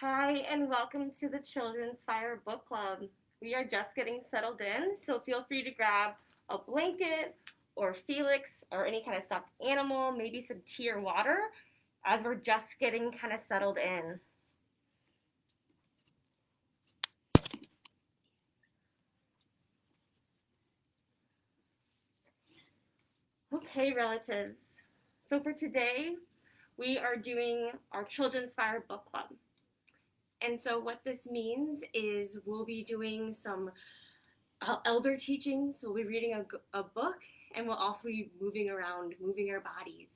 Hi, and welcome to the Children's Fire Book Club. We are just getting settled in, so feel free to grab a blanket or Felix or any kind of stuffed animal, maybe some tea or water, as we're just getting kind of settled in. Okay, relatives. So for today, we are doing our Children's Fire Book Club. And so what this means is we'll be doing some elder teachings. We'll be reading a book, and we'll also be moving around, moving our bodies.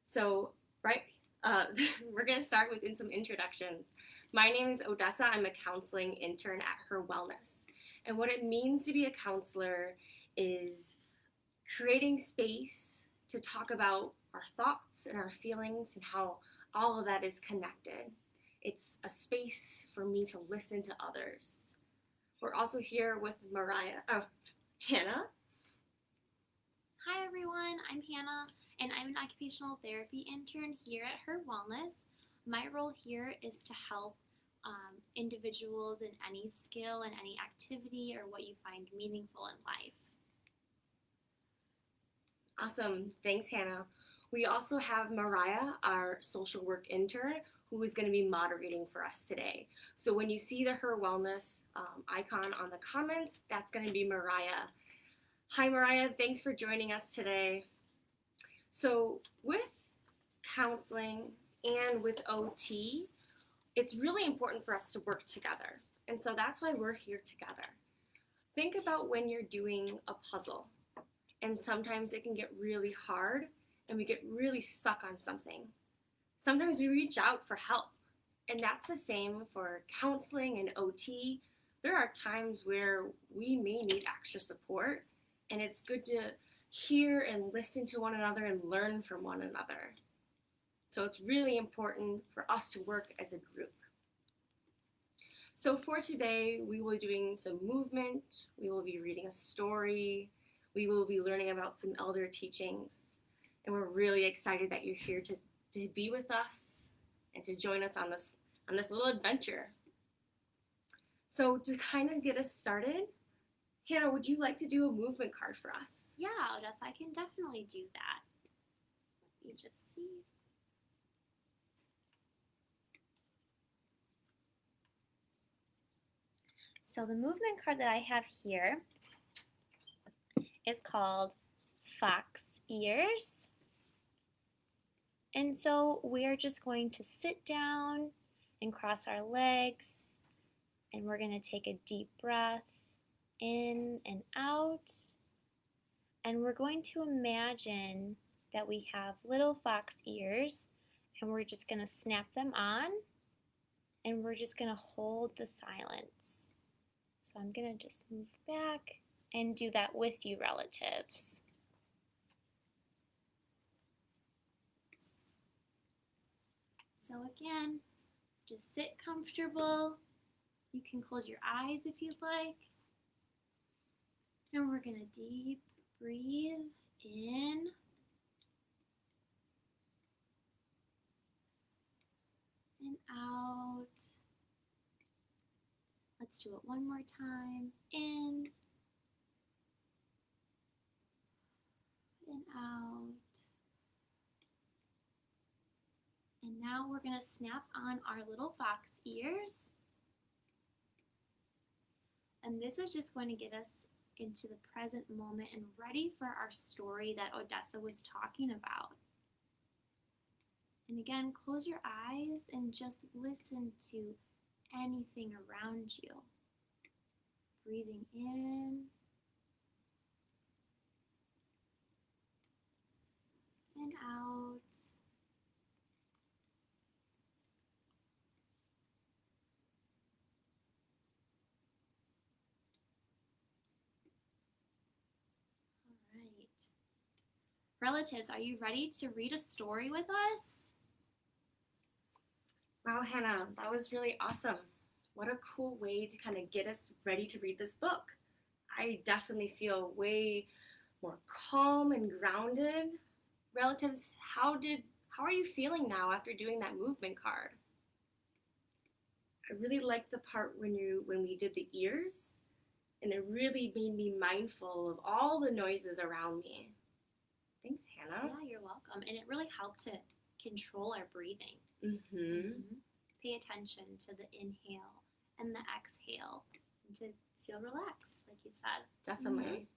So, right, uh, we're going to start with some introductions. My name is Odessa. I'm a counseling intern at HIR Wellness. And what it means to be a counselor is creating space to talk about our thoughts and our feelings and how all of that is connected. It's a space for me to listen to others. We're also here with Hannah. Hi everyone, I'm Hannah and I'm an occupational therapy intern here at HIR Wellness. My role here is to help individuals in any skill and any activity or what you find meaningful in life. Awesome. Thanks, Hannah. We also have Mariah, our social work intern, who is going to be moderating for us today. So when you see the HIR Wellness icon on the comments, that's going to be Mariah. Hi, Mariah. Thanks for joining us today. So with counseling and with OT, it's really important for us to work together. And so that's why we're here together. Think about when you're doing a puzzle, and sometimes it can get really hard and we get really stuck on something. Sometimes we reach out for help, and that's the same for counseling and OT. There are times where we may need extra support, and it's good to hear and listen to one another and learn from one another. So it's really important for us to work as a group. So for today, we will be doing some movement, we will be reading a story, we will be learning about some elder teachings, and we're really excited that you're here to be with us and to join us on this little adventure. So to kind of get us started, Hannah, would you like to do a movement card for us? Yeah, Odessa, I can definitely do that. Let me just see. So the movement card that I have here is called Fox Ears. And so we are just going to sit down and cross our legs, and we're going to take a deep breath in and out. And we're going to imagine that we have little fox ears, and we're just going to snap them on, and we're just going to hold the silence. So I'm going to just move back and do that with you, relatives. So again, just sit comfortable. You can close your eyes if you'd like. And we're going to deep breathe in. And out. Let's do it one more time. In. And out. And now we're going to snap on our little fox ears. And this is just going to get us into the present moment and ready for our story that Odessa was talking about. And again, close your eyes and just listen to anything around you. Breathing in and out. Relatives, are you ready to read a story with us? Wow, Hannah, that was really awesome. What a cool way to kind of get us ready to read this book. I definitely feel way more calm and grounded. Relatives, how are you feeling now after doing that movement card? I really liked the part when we did the ears, and it really made me mindful of all the noises around me. Thanks, Hannah. Yeah, you're welcome. And it really helped to control our breathing. Mm-hmm. Pay attention to the inhale and the exhale and to feel relaxed, like you said. Definitely.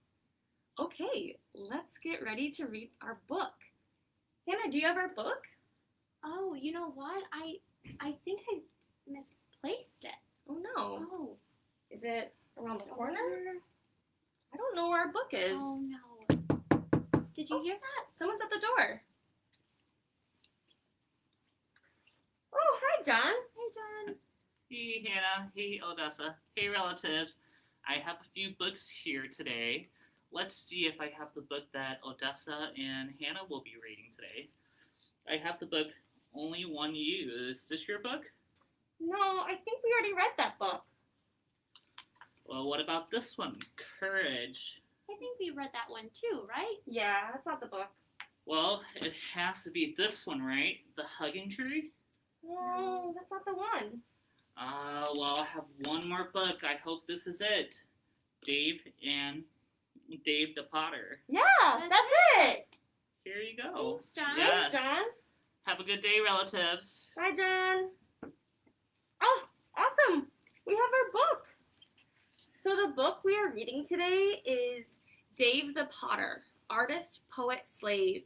Okay, let's get ready to read our book. Hannah, do you have our book? Oh, you know what? I think I misplaced it. Oh no. Oh. Is it around the corner? I don't know where our book is. Oh no. Did you hear that? Someone's at the door. Oh, hi, John. Hey, John. Hey, Hannah. Hey, Odessa. Hey, relatives. I have a few books here today. Let's see if I have the book that Odessa and Hannah will be reading today. I have the book Only One You. Is this your book? No, I think we already read that book. Well, what about this one? Courage. I think we read that one too, right? Yeah, that's not the book. Well, it has to be this one, right? The Hugging Tree? No, that's not the one. Well, I have one more book. I hope this is it. Dave the Potter. Yeah, that's it. Here you go. Thanks, John. Yes. Thanks, John. Have a good day, relatives. Bye, John. Oh, awesome. We have our book. So the book we are reading today is Dave the Potter, Artist, Poet, Slave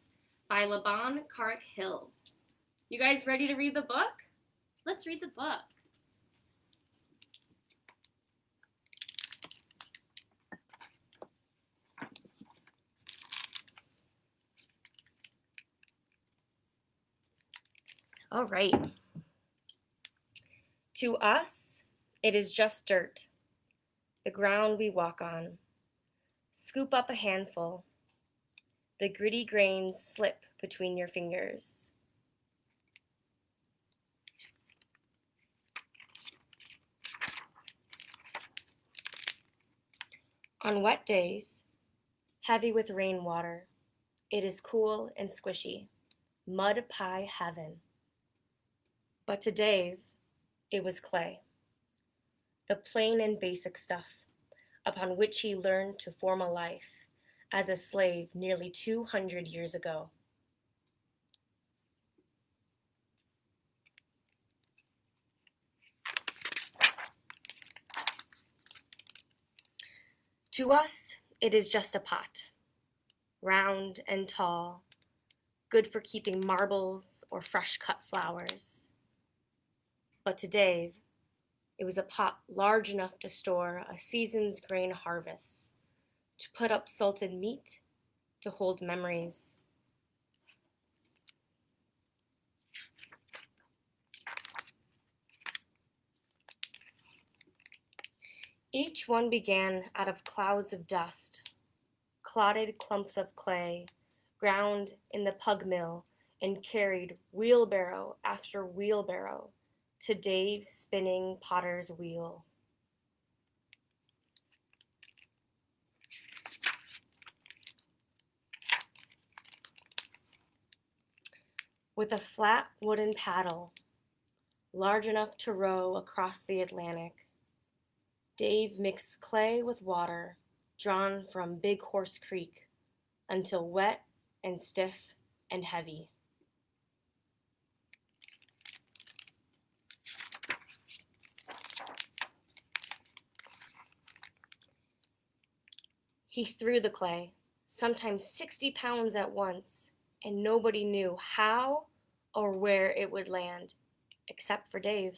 by Laban, Carrick. You guys ready to read the book? Let's read the book. All right. To us, it is just dirt, the ground we walk on. Scoop up a handful. The gritty grains slip between your fingers. On wet days, heavy with rainwater, it is cool and squishy, mud pie heaven. But to Dave, it was clay, the plain and basic stuff upon which he learned to form a life as a slave nearly 200 years ago. To us, it is just a pot, round and tall, good for keeping marbles or fresh cut flowers. But to Dave, it was a pot large enough to store a season's grain harvest, to put up salted meat, to hold memories. Each one began out of clouds of dust, clotted clumps of clay, ground in the pug mill and carried wheelbarrow after wheelbarrow to Dave's spinning potter's wheel. With a flat wooden paddle, large enough to row across the Atlantic, Dave mixed clay with water drawn from Big Horse Creek until wet and stiff and heavy. He threw the clay, sometimes 60 pounds at once, and nobody knew how or where it would land, except for Dave.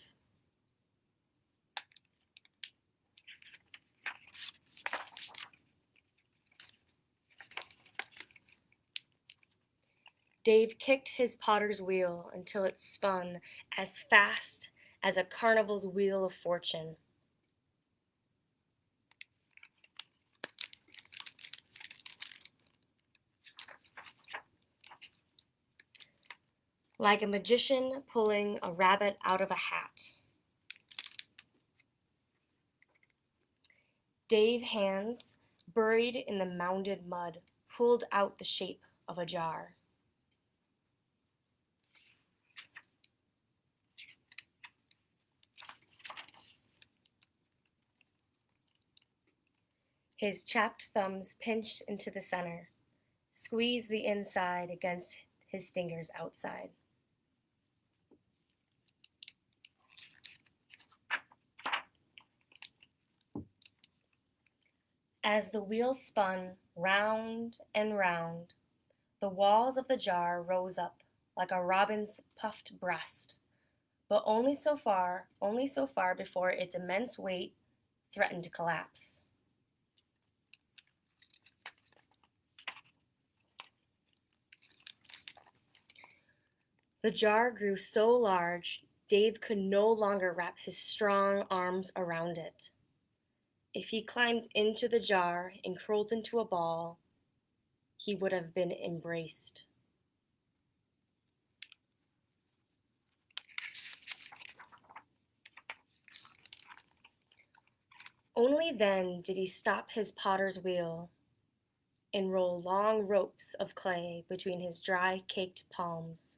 Dave kicked his potter's wheel until it spun as fast as a carnival's wheel of fortune. Like a magician pulling a rabbit out of a hat. Dave's hands, buried in the mounded mud, pulled out the shape of a jar. His chapped thumbs pinched into the center, squeezed the inside against his fingers outside. As the wheel spun round and round, the walls of the jar rose up like a robin's puffed breast, but only so far before its immense weight threatened to collapse. The jar grew so large, Dave could no longer wrap his strong arms around it. If he climbed into the jar and curled into a ball, he would have been embraced. Only then did he stop his potter's wheel and roll long ropes of clay between his dry, caked palms.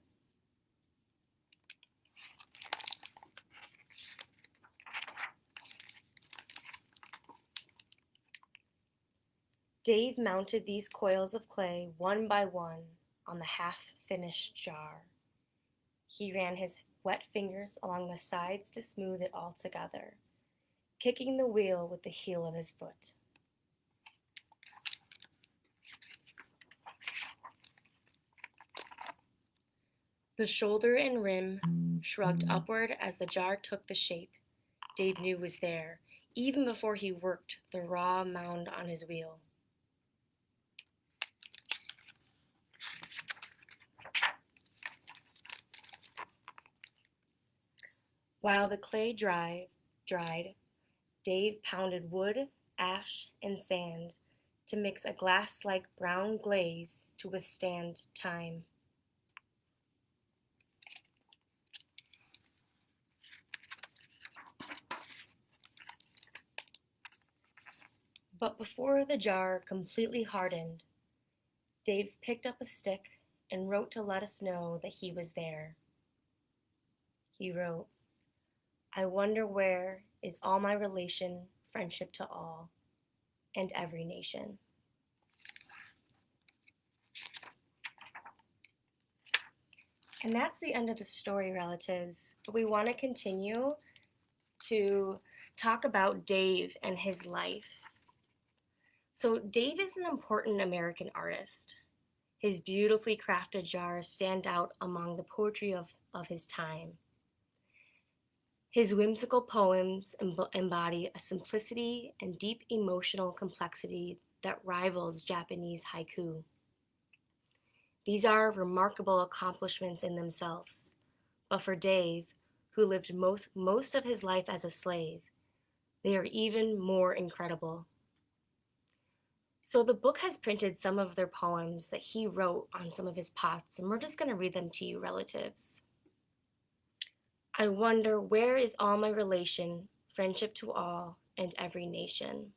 Dave mounted these coils of clay one by one on the half-finished jar. He ran his wet fingers along the sides to smooth it all together, kicking the wheel with the heel of his foot. The shoulder and rim shrugged upward as the jar took the shape Dave knew was there, even before he worked the raw mound on his wheel. While the clay dried, Dave pounded wood, ash, and sand to mix a glass-like brown glaze to withstand time. But before the jar completely hardened, Dave picked up a stick and wrote to let us know that he was there. He wrote, "I wonder where is all my relation, friendship to all, and every nation." And that's the end of the story, relatives. But we want to continue to talk about Dave and his life. So Dave is an important American artist. His beautifully crafted jars stand out among the poetry of his time. His whimsical poems embody a simplicity and deep emotional complexity that rivals Japanese haiku. These are remarkable accomplishments in themselves, but for Dave, who lived most of his life as a slave, they are even more incredible. So the book has printed some of their poems that he wrote on some of his pots, and we're just going to read them to you, relatives. I wonder where is all my relation, friendship to all, and every nation.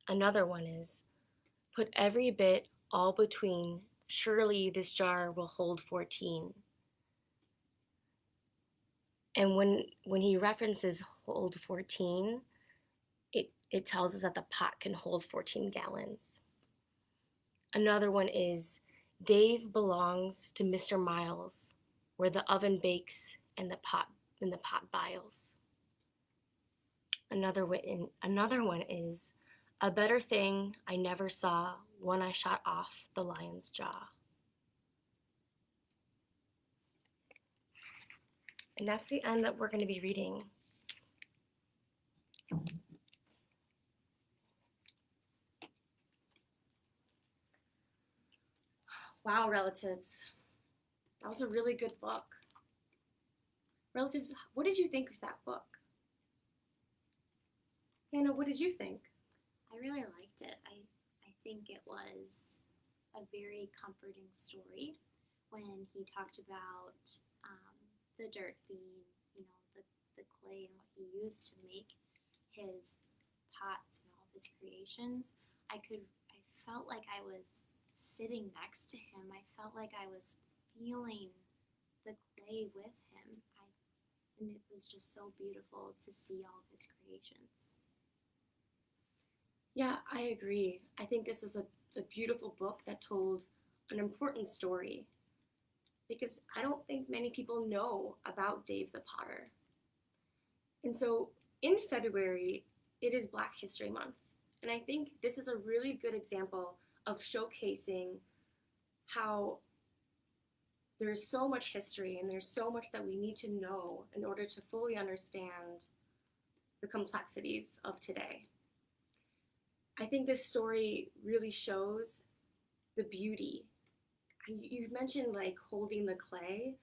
Another one is, put every bit all between, surely this jar will hold 14. And when he references hold 14, it tells us that the pot can hold 14 gallons. Another one is, Dave belongs to Mr. Miles, where the oven bakes and the pot boils. Another one is, a better thing I never saw when I shot off the lion's jaw. And that's the end that we're going to be reading. Wow, relatives. That was a really good book. Relatives, what did you think of that book? Hannah, what did you think? I really liked it. I think it was a very comforting story when he talked about the dirt being, the clay and what he used to make his pots and all of his creations. I felt like I was sitting next to him. I felt like I was feeling the clay with him. And it was just so beautiful to see all of his creations. Yeah, I agree. I think this is a beautiful book that told an important story because I don't think many people know about Dave the Potter. And so in February, it is Black History Month. And I think this is a really good example of showcasing how there's so much history and there's so much that we need to know in order to fully understand the complexities of today. I think this story really shows the beauty. You mentioned like holding the clay,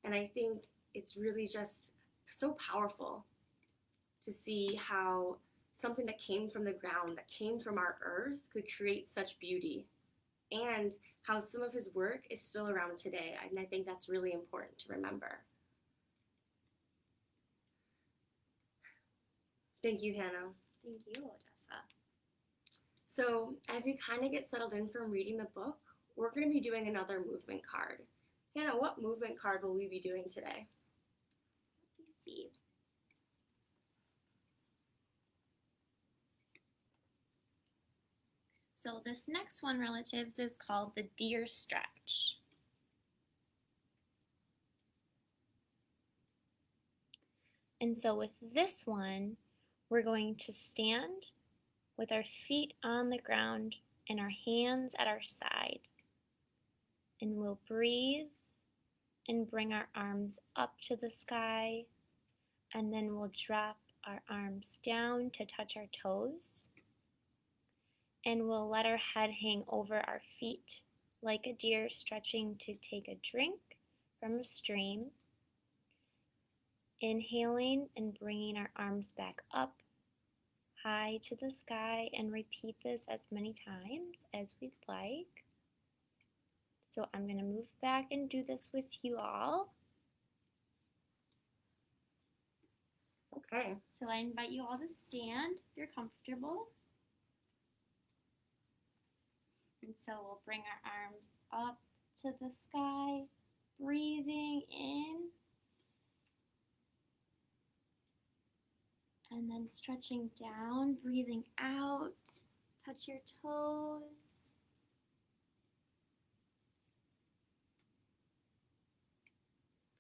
and I think it's really just so powerful to see how something that came from the ground, that came from our earth, could create such beauty, and how some of his work is still around today. And I think that's really important to remember. Thank you, Hannah. Thank you, Odessa. So, as we kind of get settled in from reading the book, we're going to be doing another movement card. Hannah, what movement card will we be doing today? Let me see. So this next one, relatives, is called the deer stretch. And so with this one, we're going to stand with our feet on the ground and our hands at our side. And we'll breathe and bring our arms up to the sky. And then we'll drop our arms down to touch our toes. And we'll let our head hang over our feet like a deer stretching to take a drink from a stream. Inhaling and bringing our arms back up high to the sky, and repeat this as many times as we'd like. So I'm going to move back and do this with you all. Okay. So I invite you all to stand if you're comfortable. And so we'll bring our arms up to the sky, breathing in, and then stretching down, breathing out. Touch your toes.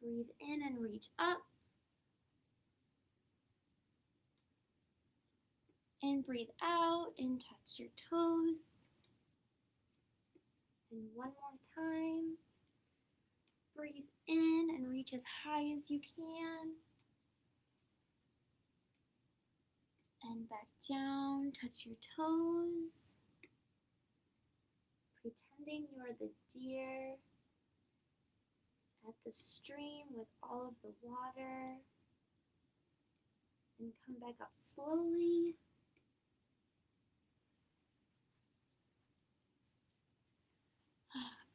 Breathe in and reach up. And breathe out and touch your toes. And one more time. Breathe in and reach as high as you can. And back down, touch your toes. Pretending you're the deer at the stream with all of the water. And come back up slowly.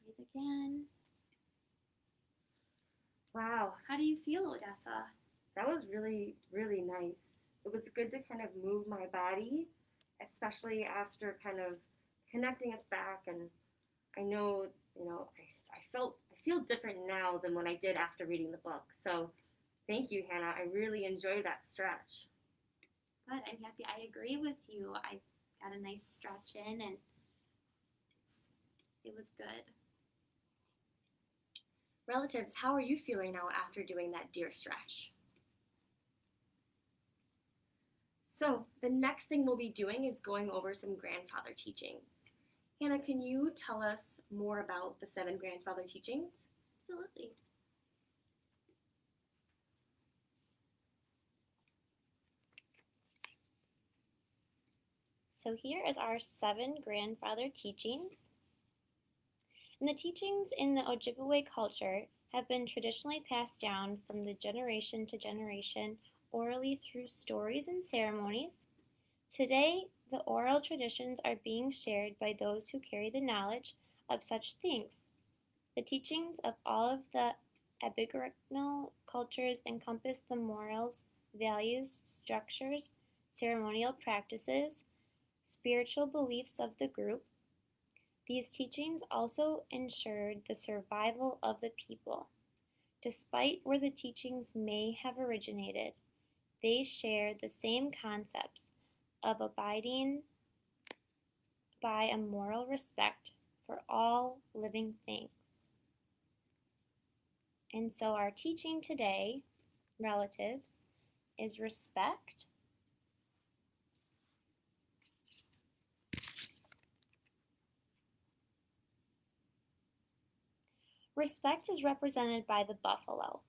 Breathe again. Wow, How do you feel, Odessa? that was really, really nice. It was good to kind of move my body, especially after kind of connecting us back. And I know, I feel different now than when I did after reading the book. So thank you, Hannah. I really enjoyed that stretch. Good, I'm happy. I agree with you. I got a nice stretch in and it was good. Relatives, how are you feeling now after doing that deer stretch? So the next thing we'll be doing is going over some grandfather teachings. Hannah, can you tell us more about the 7 grandfather teachings? Absolutely. So here is our 7 grandfather teachings. And the teachings in the Ojibwe culture have been traditionally passed down from the generation to generation orally through stories and ceremonies. Today, the oral traditions are being shared by those who carry the knowledge of such things. The teachings of all of the Aboriginal cultures encompass the morals, values, structures, ceremonial practices, spiritual beliefs of the group. These teachings also ensured the survival of the people. Despite where the teachings may have originated, they share the same concepts of abiding by a moral respect for all living things. And so our teaching today, relatives, is respect. Respect is represented by the buffalo.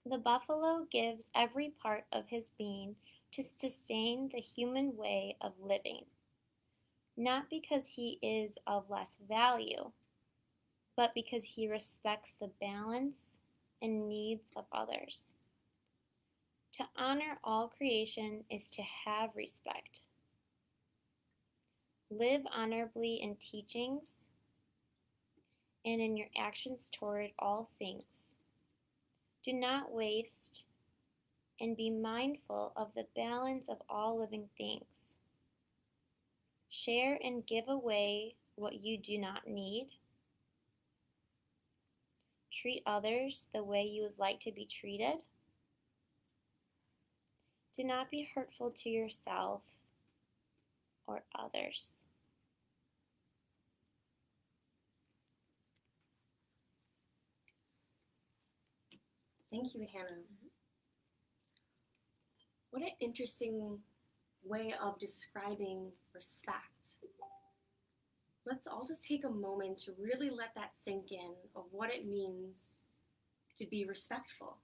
The buffalo gives every part of his being to sustain the human way of living, not because he is of less value, but because he respects the balance and needs of others. To honor all creation is to have respect. Live honorably in teachings and in your actions toward all things. Do not waste, and be mindful of the balance of all living things. Share and give away what you do not need. Treat others the way you would like to be treated. Do not be hurtful to yourself or others. Thank you, Hannah. What an interesting way of describing respect. Let's all just take a moment to really let that sink in of what it means to be respectful.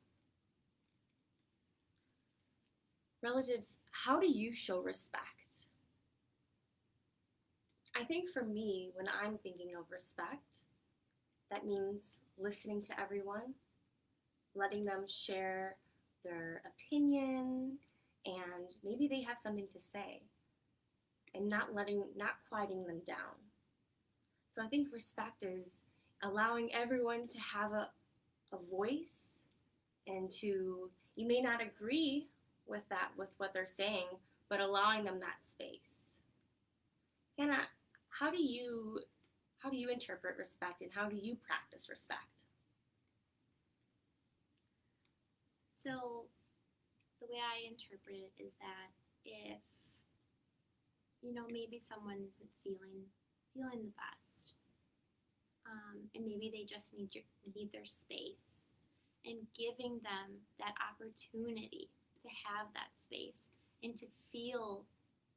Relatives, how do you show respect? I think for me, when I'm thinking of respect, that means listening to everyone, letting them share their opinion, and maybe they have something to say, and not quieting them down. So I think respect is allowing everyone to have a voice, and you may not agree with what they're saying, but allowing them that space. Hannah, how do you interpret respect, and how do you practice respect? So the way I interpret it is that if maybe someone isn't feeling the best, and maybe they just need their space, and giving them that opportunity to have that space and to feel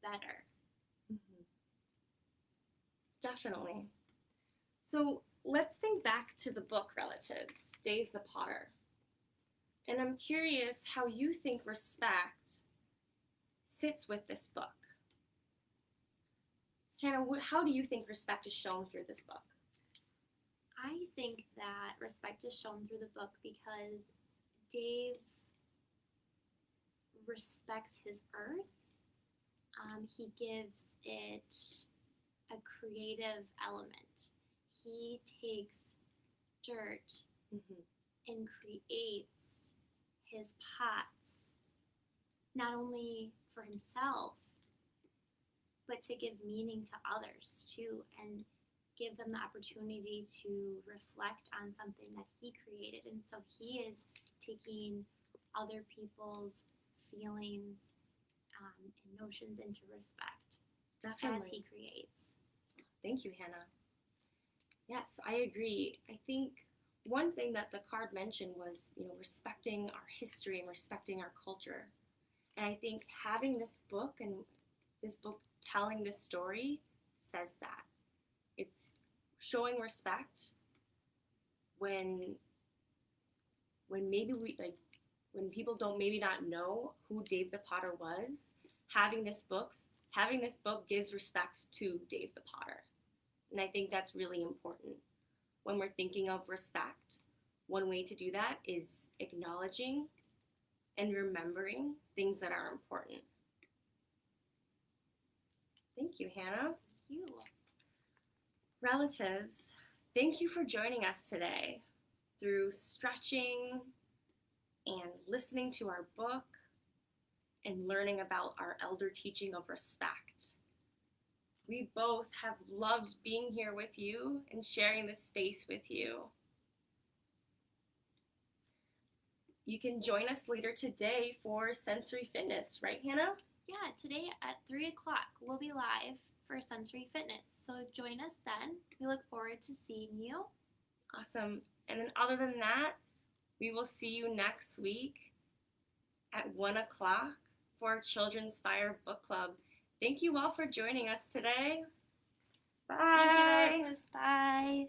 better. Mm-hmm. Definitely. So let's think back to the book, Relatives, Dave the Potter. And I'm curious how you think respect sits with this book. Hannah, how do you think respect is shown through this book? I think that respect is shown through the book because Dave respects his earth. He gives it a creative element. He takes dirt and creates his pots, not only for himself, but to give meaning to others too, and give them the opportunity to reflect on something that he created. And so he is taking other people's feelings and notions into respect. Definitely. As he creates. Thank you, Hannah. Yes, I agree. I think one thing that the card mentioned was, respecting our history and respecting our culture. And I think having this book and this book telling this story says that. It's showing respect when maybe when people don't maybe not know who Dave the Potter was. Having this book gives respect to Dave the Potter. And I think that's really important. When we're thinking of respect, one way to do that is acknowledging and remembering things that are important. Thank you, Hannah. Thank you. Relatives, thank you for joining us today through stretching and listening to our book and learning about our elder teaching of respect. We both have loved being here with you and sharing this space with you. You can join us later today for Sensory Fitness, right, Hannah? Yeah, today at 3 o'clock we'll be live for sensory fitness. So join us then. We look forward to seeing you. Awesome. And then other than that, we will see you next week at 1 o'clock for our Children's Fire Book Club. Thank you all for joining us today. Bye. Thank you, relatives. Bye.